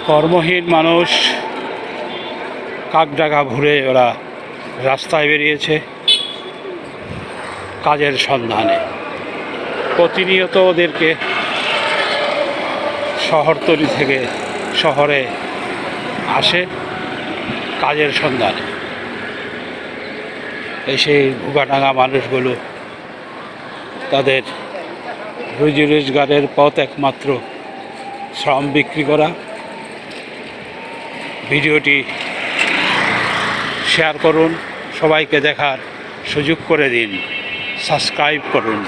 কর্মহীন মানুষ কাকডাকা ঘুরে ওরা রাস্তায় বেরিয়েছে কাজের সন্ধানে। প্রতিনিয়ত ওদেরকে শহরতলি থেকে শহরে আসে কাজের সন্ধানে। সেই ভুগাডাঙ্গা মানুষগুলো তাদের রুজি রোজগারের পথ একমাত্র শ্রম বিক্রি করা। ভিডিওটি শেয়ার করুন, সবাইকে দেখার সুযোগ করে দিন, সাবস্ক্রাইব করুন।